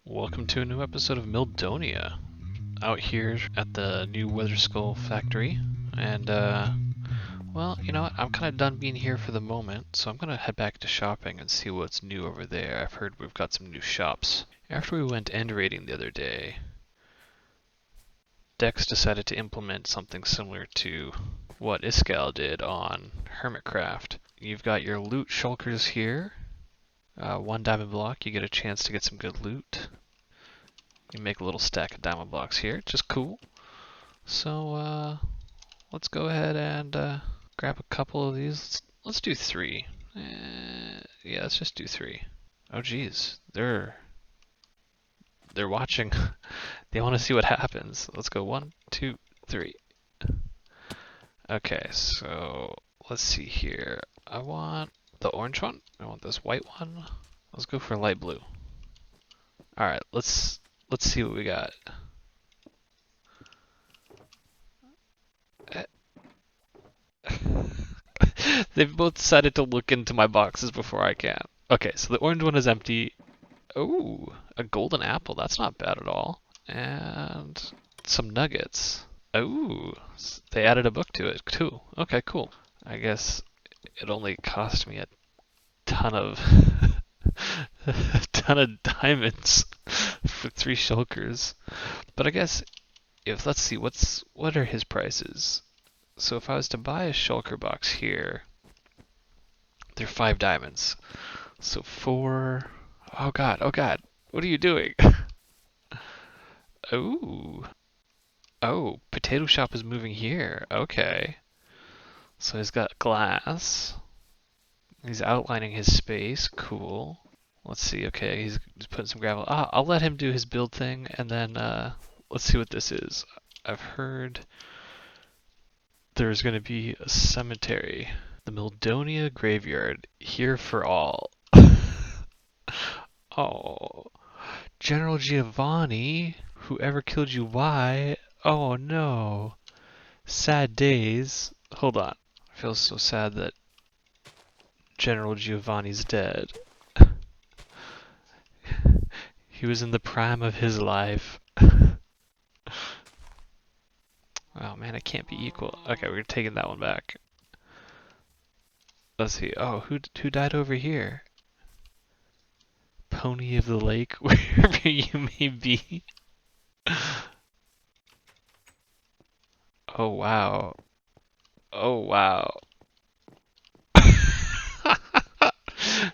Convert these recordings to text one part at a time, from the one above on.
Welcome to a new episode of Milldonia. Out here at the new Weather Skull factory, and well, you know what? I'm kind of done being here for the moment, so I'm gonna head back to shopping and see what's new over there. I've heard we've got some new shops. After we went end raiding the other day, Dex decided to implement something similar to what Iskal did on Hermitcraft. You've got your loot shulkers here. 1 diamond block, you get a chance to get some good loot. You make a little stack of diamond blocks here, which is cool. So let's go ahead and grab a couple of these. Let's do 3. Yeah, let's just do 3. Oh geez, they're watching. They want to see what happens. Let's go 1, 2, 3. Okay, so let's see here. I want the orange one. I want this white one. Let's go for light blue. All right, let's see what we got. They've both decided to look into my boxes before I can. Okay, so the orange one is empty. Oh, a golden apple. That's not bad at all. And some nuggets. Oh, they added a book to it too. Okay, cool. I guess it only cost me a ton of a ton of diamonds for 3 shulkers. But I guess let's see what are his prices. So if I was to buy a shulker box here, they're 5 diamonds. So 4. Oh god, what are you doing? Oh, potato shop is moving here. Okay. So he's got glass. He's outlining his space. Cool. Let's see. Okay, he's putting some gravel. I'll let him do his build thing, and then let's see what this is. I've heard there's going to be a cemetery. The Milldonia graveyard, here for all. Oh, General Giovanni, whoever killed you, why? Oh no. Sad days. Hold on. I feel so sad that General Giovanni's dead. He was in the prime of his life. Oh man, it can't be equal. Okay, we're taking that one back. Let's see. Oh, who died over here? Pony of the lake, wherever you may be. Oh wow. Oh wow.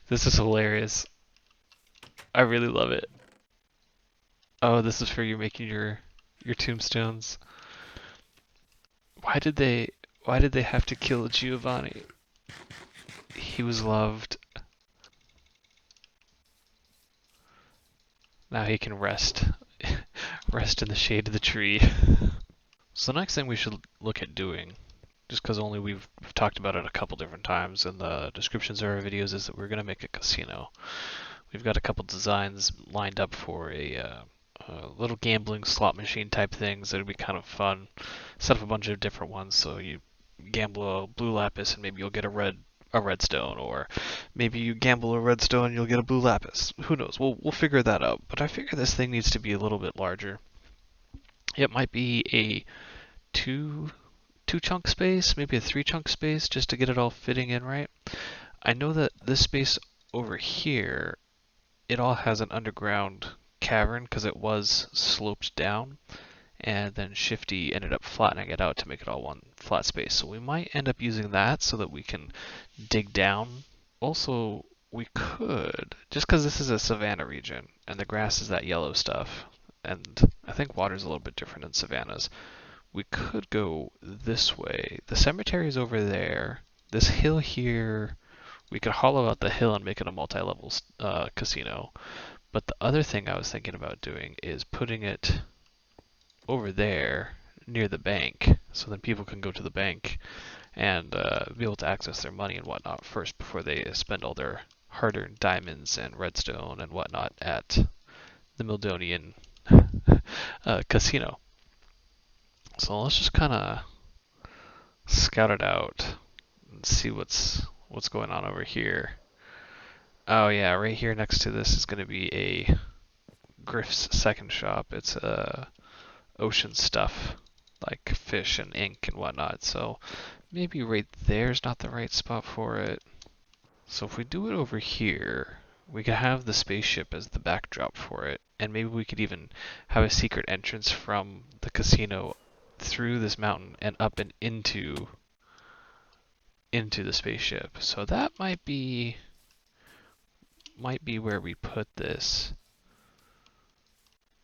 This is hilarious. I really love it. Oh, this is for you making your tombstones. Why did they have to kill Giovanni? He was loved. Now he can rest in the shade of the tree. So the next thing we should look at doing, just because only we've talked about it a couple different times in the descriptions of our videos, is that we're going to make a casino. We've got a couple designs lined up for a little gambling slot machine type things that would be kind of fun. Set up a bunch of different ones, so you gamble a blue lapis and maybe you'll get a redstone, or maybe you gamble a redstone and you'll get a blue lapis. Who knows? We'll figure that out. But I figure this thing needs to be a little bit larger. It might be a 2 chunk space, maybe a 3 chunk space, just to get it all fitting in right. I know that this space over here, it all has an underground cavern because it was sloped down, and then Shifty ended up flattening it out to make it all one flat space. So we might end up using that so that we can dig down. Also, we could, just because this is a savanna region and the grass is that yellow stuff, and I think water's a little bit different in savannas, we could go this way. The cemetery is over there. This hill here, we could hollow out the hill and make it a multi-level casino. But the other thing I was thinking about doing is putting it over there near the bank, so then people can go to the bank and be able to access their money and whatnot first before they spend all their hard-earned diamonds and redstone and whatnot at the Milldonian casino. So let's just kind of scout it out and see what's going on over here. Oh yeah, right here next to this is going to be a Griff's second shop. It's ocean stuff, like fish and ink and whatnot. So maybe right there's not the right spot for it. So if we do it over here, we could have the spaceship as the backdrop for it, and maybe we could even have a secret entrance from the casino through this mountain and up and into the spaceship. So that might be where we put this.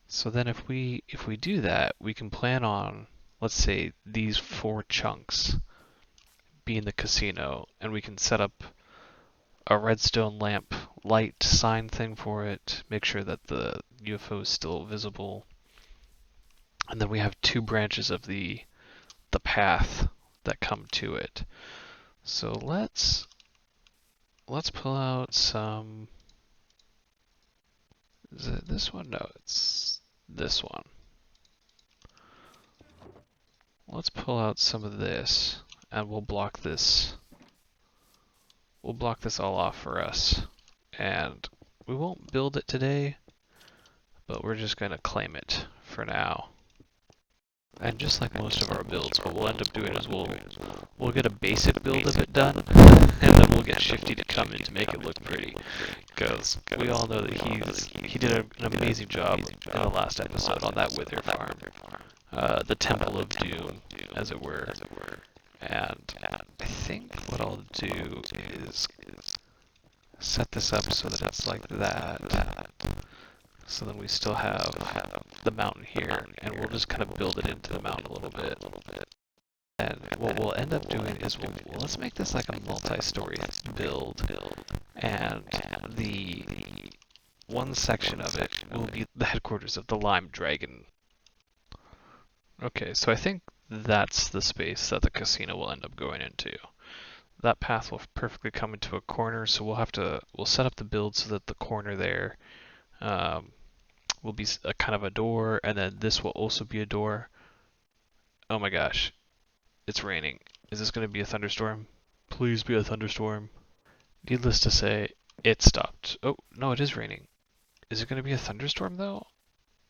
So then if we do that, we can plan on, let's say, these 4 chunks being the casino, and we can set up a redstone lamp light sign thing for it, make sure that the UFO is still visible, and then we have 2 branches of the path that come to it. So let's pull out some. Is it this one? No, it's this one. Let's pull out some of this, and we'll block this. We'll block this all off for us, and we won't build it today, but we're just going to claim it for now. And just like most of our builds, what we'll end up doing is we'll get a basic build of it done, and then we'll get Shifty to come in to make it look pretty. Because we all know that he did an amazing job in the last episode on that Wither farm, the Temple of Doom, as it were. And I think what I'll do is set this up so that it's like that. So then we still have the mountain here, and we'll just kind of build it into the mountain a little bit. And what we'll end up doing is let's make this like a multi-story build, and the one section of it will be the headquarters of the Lime Dragon. Okay, so I think that's the space that the casino will end up going into. That path will perfectly come into a corner, so we'll set up the build so that the corner there will be a kind of a door, and then this will also be a door. Oh my gosh, it's raining. Is this going to be a thunderstorm? Please be a thunderstorm. Needless to say, it stopped. Oh, no, it is raining. Is it going to be a thunderstorm though?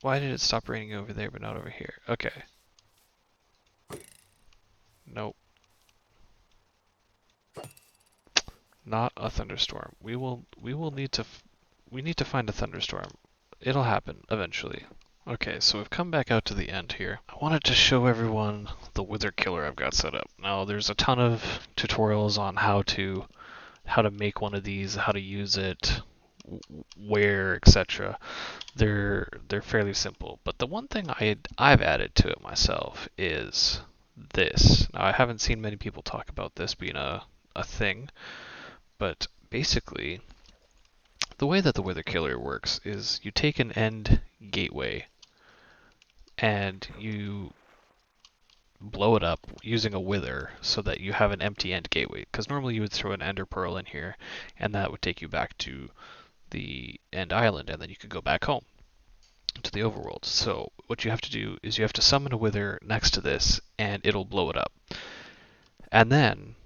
Why did it stop raining over there but not over here? Okay. Nope. Not a thunderstorm. We need to find a thunderstorm. It'll happen eventually. Okay, so we've come back out to the end here. I wanted to show everyone the Wither Killer I've got set up. Now, there's a ton of tutorials on how to make one of these, how to use it, where, etc. They're fairly simple, but the one thing I've added to it myself is this. Now, I haven't seen many people talk about this being a thing, but basically, the way that the Wither Killer works is you take an end gateway and you blow it up using a wither so that you have an empty end gateway. Because normally you would throw an ender pearl in here and that would take you back to the end island, and then you could go back home to the overworld. So what you have to do is you have to summon a wither next to this and it'll blow it up. And then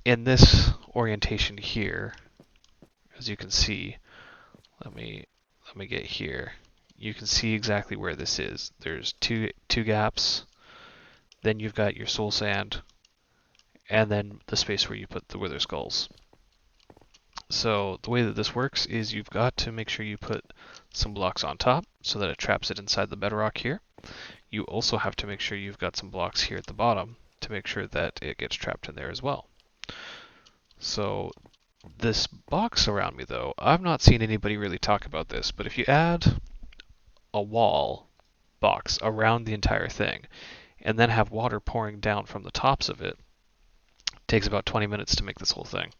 in this orientation here, as you can see, let me get here. You can see exactly where this is. There's two gaps. Then you've got your soul sand, and then the space where you put the wither skulls. So the way that this works is you've got to make sure you put some blocks on top so that it traps it inside the bedrock here. You also have to make sure you've got some blocks here at the bottom to make sure that it gets trapped in there as well. So this box around me though, I've not seen anybody really talk about this, but if you add a wall box around the entire thing and then have water pouring down from the tops of it, it takes about 20 minutes to make this whole thing.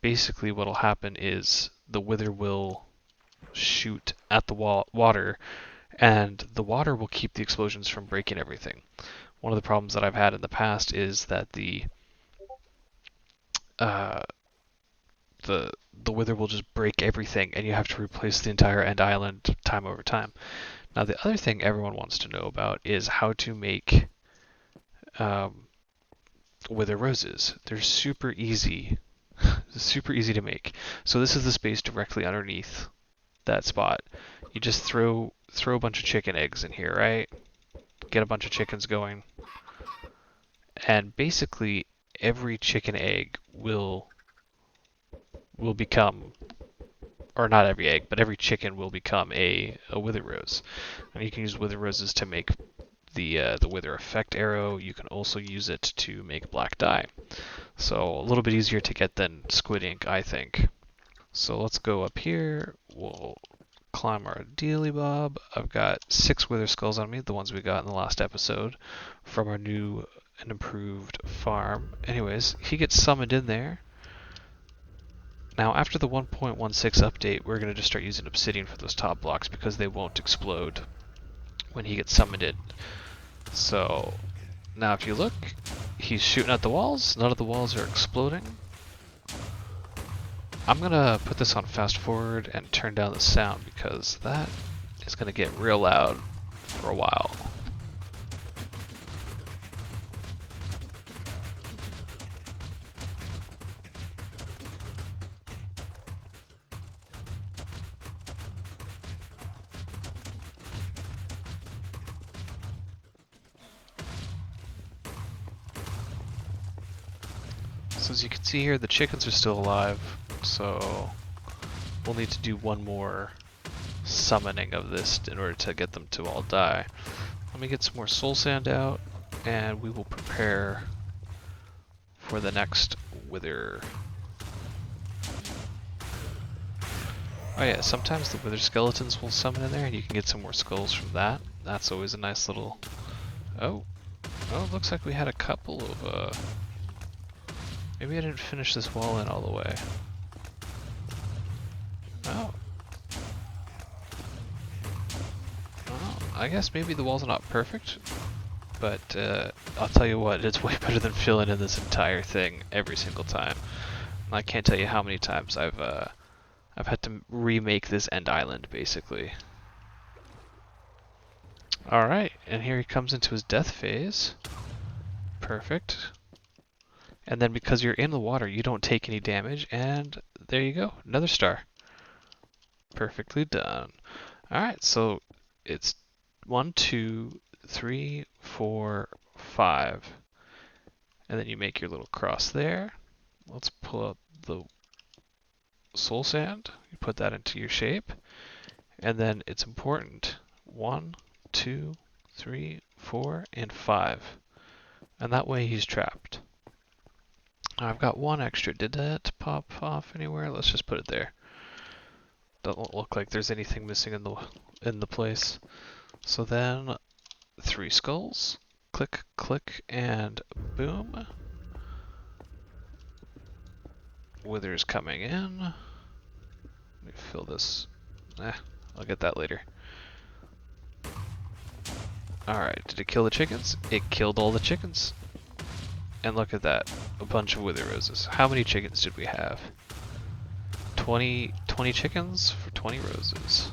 Basically what will happen is the wither will shoot at the water, and the water will keep the explosions from breaking everything. One of the problems that I've had in the past is that the wither will just break everything, and you have to replace the entire end island time over time. Now, the other thing everyone wants to know about is how to make wither roses. They're super easy, super easy to make. So this is the space directly underneath that spot. you just throw a bunch of chicken eggs in here, right? Get a bunch of chickens going, and basically every chicken egg will become, or not every egg, but every chicken will become a wither rose. And you can use wither roses to make the wither effect arrow. You can also use it to make black dye. So a little bit easier to get than squid ink, I think. So let's go up here. We'll climb our dealy bob. I've got 6 wither skulls on me, the ones we got in the last episode from our new and improved farm. Anyways, he gets summoned in there. Now after the 1.16 update, we're going to just start using obsidian for those top blocks because they won't explode when he gets summoned in. So now if you look, he's shooting at the walls. None of the walls are exploding. I'm gonna put this on fast forward and turn down the sound because that is gonna get real loud for a while. So as you can see here, the chickens are still alive, so we'll need to do one more summoning of this in order to get them to all die. Let me get some more soul sand out, and we will prepare for the next wither. Oh yeah, sometimes the wither skeletons will summon in there, and you can get some more skulls from that. That's always a nice little... Oh, it looks like we had a couple of... Maybe I didn't finish this wall in all the way. Oh. Well, I guess maybe the wall's not perfect, but I'll tell you what, it's way better than filling in this entire thing every single time. And I can't tell you how many times I've had to remake this end island, basically. Alright, and here he comes into his death phase. Perfect. And then because you're in the water, you don't take any damage, and there you go, another star. Perfectly done. Alright, so it's 1, 2, 3, 4, 5. And then you make your little cross there. Let's pull out the soul sand. You put that into your shape. And then it's important. 1, 2, 3, 4, and 5. And that way he's trapped. I've got 1 extra. Did that pop off anywhere? Let's just put it there. Doesn't look like there's anything missing in the place. So then 3 skulls. Click, click, and boom. Wither's coming in. Let me fill this. I'll get that later. Alright, did it kill the chickens? It killed all the chickens. And look at that, a bunch of wither roses. How many chickens did we have? 20 chickens for 20 roses.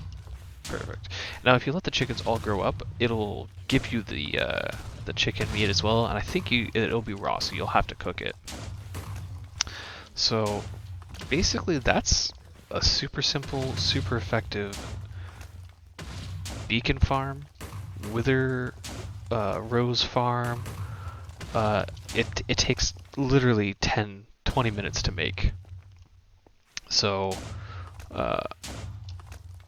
Perfect. Now if you let the chickens all grow up, it'll give you the chicken meat as well, and I think it'll be raw, so you'll have to cook it. So basically that's a super simple, super effective beacon farm, wither rose farm. It takes literally 10-20 minutes to make. So,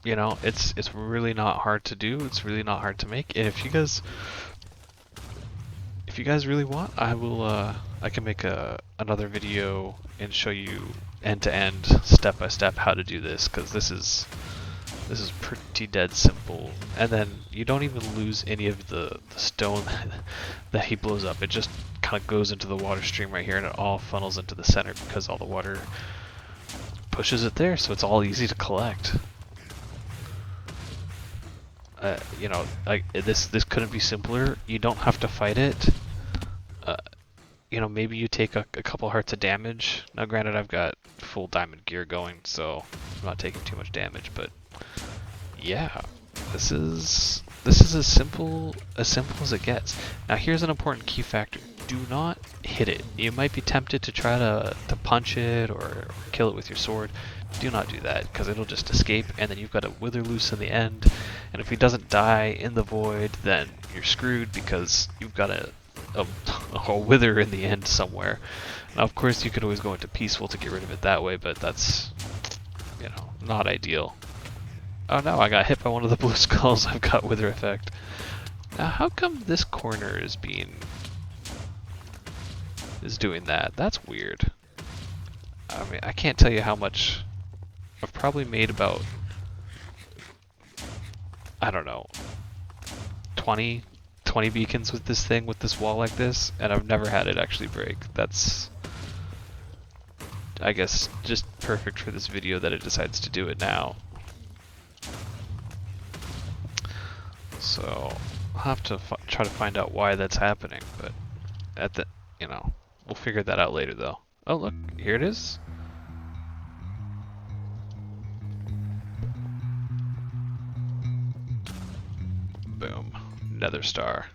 you know, it's really not hard to do. It's really not hard to make. And if you guys really want, I can make another video and show you end to end, step by step how to do this, because this is pretty dead simple. And then you don't even lose any of the stone that he blows up. It just kind of goes into the water stream right here, and it all funnels into the center because all the water pushes it there, so it's all easy to collect. You know, this couldn't be simpler. You don't have to fight it. You know, maybe you take a couple hearts of damage. Now granted, I've got full diamond gear going, so I'm not taking too much damage, but yeah, this is as simple as it gets. Now here's an important key factor. Do not hit it. You might be tempted to try to punch it or kill it with your sword. Do not do that, because it'll just escape, and then you've got a wither loose in the end. And if he doesn't die in the void, then you're screwed, because you've got a wither in the end somewhere. Now, of course, you could always go into peaceful to get rid of it that way, but that's, you know, not ideal. Oh no, I got hit by one of the blue skulls. I've got wither effect. Now, how come this corner is doing that? That's weird. I mean, I can't tell you how much. I've probably made about, I don't know, 20 beacons with this thing, with this wall like this, and I've never had it actually break. That's, I guess, just perfect for this video that it decides to do it now. So I'll have to try to find out why that's happening, but you know, we'll figure that out later though. Oh look, here it is. Boom. Nether star.